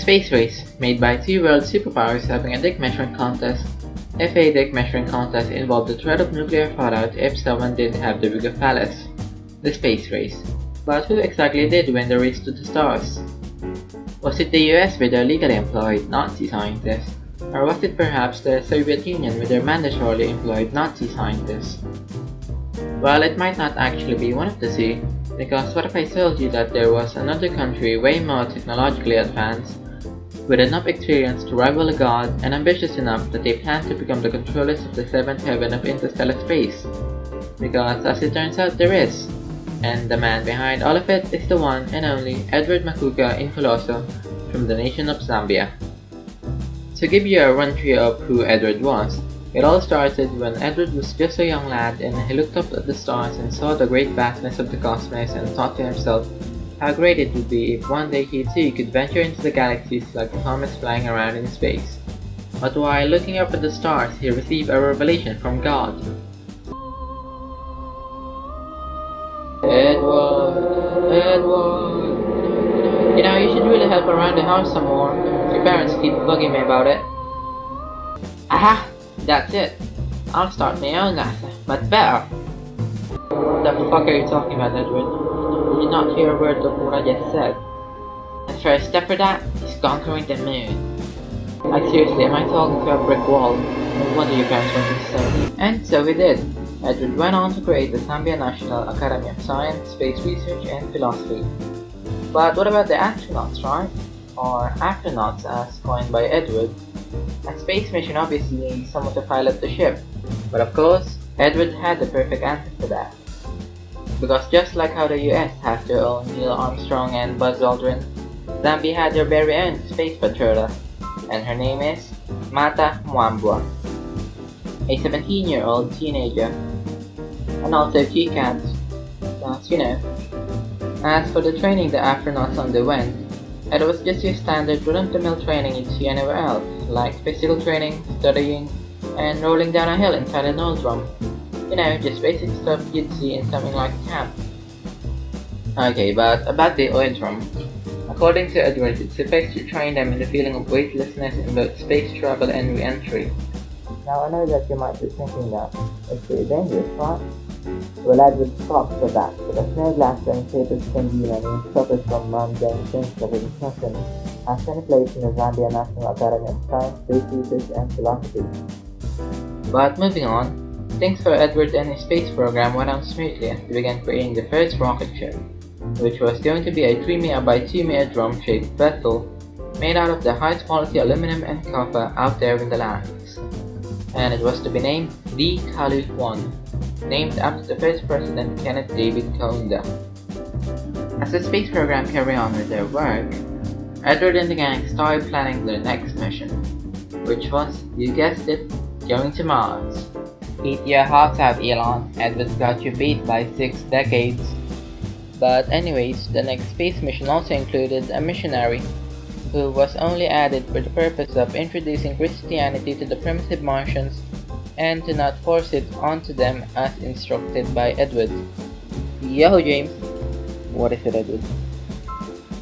space race, made by two world superpowers having a dick measuring contest. If a dick measuring contest involved the threat of nuclear fallout if someone didn't have the bigger phallus. The space race. But who exactly did win the race to the stars? Was it the US with their legally employed Nazi scientists? Or was it perhaps the Soviet Union with their mandatorily employed Nazi scientists? Well, it might not actually be one of the two, because what if I told you that there was another country way more technologically advanced, with enough experience to rival a god and ambitious enough that they plan to become the controllers of the seventh heaven of interstellar space? Because as it turns out there is, and the man behind all of it is the one and only Edward Makuga Incoloso from the nation of Zambia. To give you a run-through of who Edward was, it all started when Edward was just a young lad and he looked up at the stars and saw the great vastness of the cosmos and thought to himself how great it would be if one day he too could venture into the galaxies like comets flying around in space. But while looking up at the stars, he received a revelation from God. Edward. You know, you should really help around the house some more. Your parents keep bugging me about it. Aha! That's it. I'll start my own NASA, but better. What the fuck are you talking about, Edward? Did you not hear a word of what I just said? The first step for that is conquering the moon. Like seriously, am I talking to a brick wall? No wonder your parents wanted to say. And so we did. Edward went on to create the Zambia National Academy of Science, Space Research and Philosophy. But what about the astronauts, right? Or astronauts as coined by Edward. A space mission obviously needs someone to pilot the ship. But of course, Edward had the perfect answer for that. Because just like how the US has their own Neil Armstrong and Buzz Aldrin, Zambia had their very own space patroller, and her name is Mata Mwambwa, a 17-year-old teenager, and also a few cats, because you know. As for the training the astronauts underwent, it was just your standard run-of-the-mill training you'd see anywhere else, like physical training, studying, and rolling down a hill inside an oil drum. You know, just basic stuff you'd see in something like a camp. Okay, but about the oil drum. According to Edward, it's supposed to train them in the feeling of weightlessness in both space travel and re-entry. Now I know that you might be thinking that it's pretty dangerous, right? Well, Edward scoffed for that, because no glass-bearing papers can deal and suffers from mundane things that his concussion has any place in the Zambia National Academy of Science, Space Research and Philosophy. But moving on, things for Edward and his space program went on smoothly as they began creating the first rocket ship, which was going to be a 3 meter by 2 meter drum-shaped vessel made out of the highest quality aluminum and copper out there in the lands. And it was to be named the Kalu-1, named after the first president Kenneth David Kaunda. As the space program carried on with their work, Edward and the gang started planning their next mission, which was, you guessed it, going to Mars. Eat your heart out, Elon. Edward's got you beat by 6 decades. But anyways, the next space mission also included a missionary, who was only added for the purpose of introducing Christianity to the primitive Martians and to not force it onto them as instructed by Edward. Yo, James. What is it, Edward?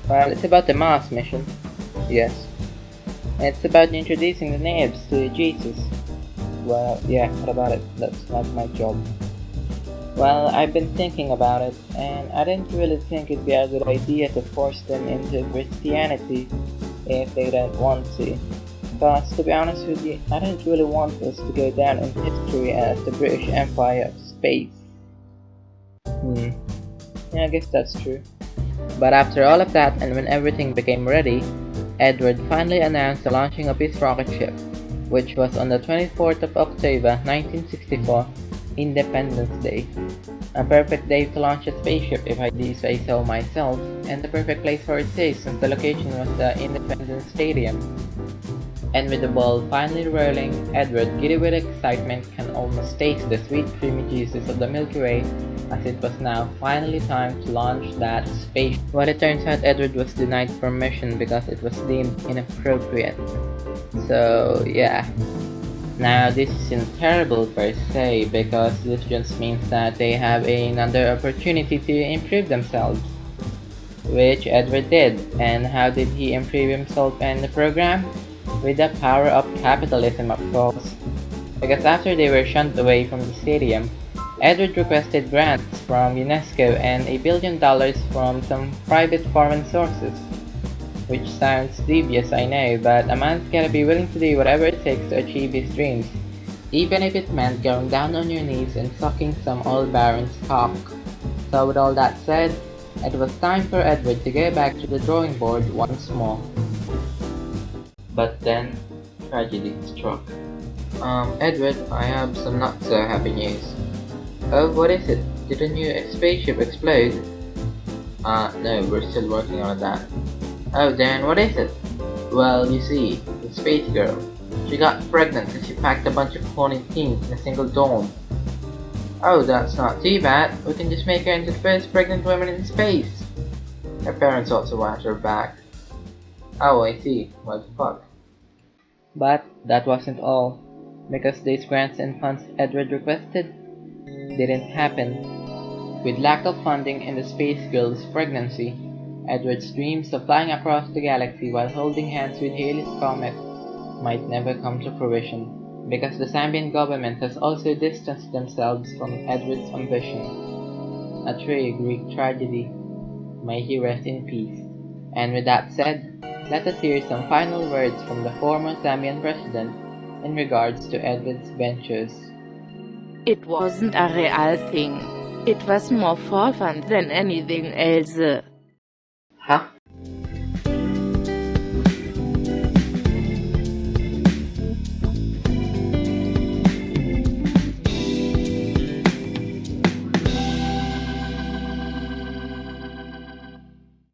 Well, it's about the Mars mission. Yes. It's about introducing the natives to Jesus. Well, yeah, what about it? That's not my job. Well, I've been thinking about it, and I didn't really think it'd be a good idea to force them into Christianity if they don't want to. Because, to be honest with you, I don't really want us to go down in history as the British Empire of Space. Yeah, I guess that's true. But after all of that, and when everything became ready, Edward finally announced the launching of his rocket ship, which was on the 24th of October 1964, Independence Day. A perfect day to launch a spaceship if I do say so myself, and the perfect place for it too, since the location was the Independence Stadium. And with the ball finally rolling, Edward, giddy with excitement, can almost taste the sweet creamy juices of the Milky Way, as it was now finally time to launch that space. Well, it turns out Edward was denied permission because it was deemed inappropriate. So yeah. Now this isn't terrible per se, because this just means that they have another opportunity to improve themselves. which Edward did. And how did he improve himself and the program? With the power of capitalism, of course. Because after they were shunned away from the stadium, Edward requested grants from UNESCO and $1 billion from some private foreign sources. Which sounds dubious, I know, but a man's gotta be willing to do whatever it takes to achieve his dreams, even if it meant going down on your knees and sucking some old baron's cock. So with all that said, it was time for Edward to go back to the drawing board once more. But then, tragedy struck. Edward, I have some not so happy news. Oh, what is it? Did a new spaceship explode? No, we're still working on that. Oh, then what is it? Well, you see, the space girl. She got pregnant and she packed a bunch of horny teens in a single dorm. Oh, that's not too bad. We can just make her into the first pregnant woman in space. Her parents also want her back. Oh, I see. What the fuck? But that wasn't all, because these grants and funds Edward requested didn't happen. With lack of funding and the space girl's pregnancy, Edward's dreams of flying across the galaxy while holding hands with Halley's Comet might never come to fruition, because the Zambian government has also distanced themselves from Edward's ambition. A true Greek tragedy. May he rest in peace. And with that said, let us hear some final words from the former Zambian president in regards to Edward's ventures. It wasn't a real thing. It was more for fun than anything else.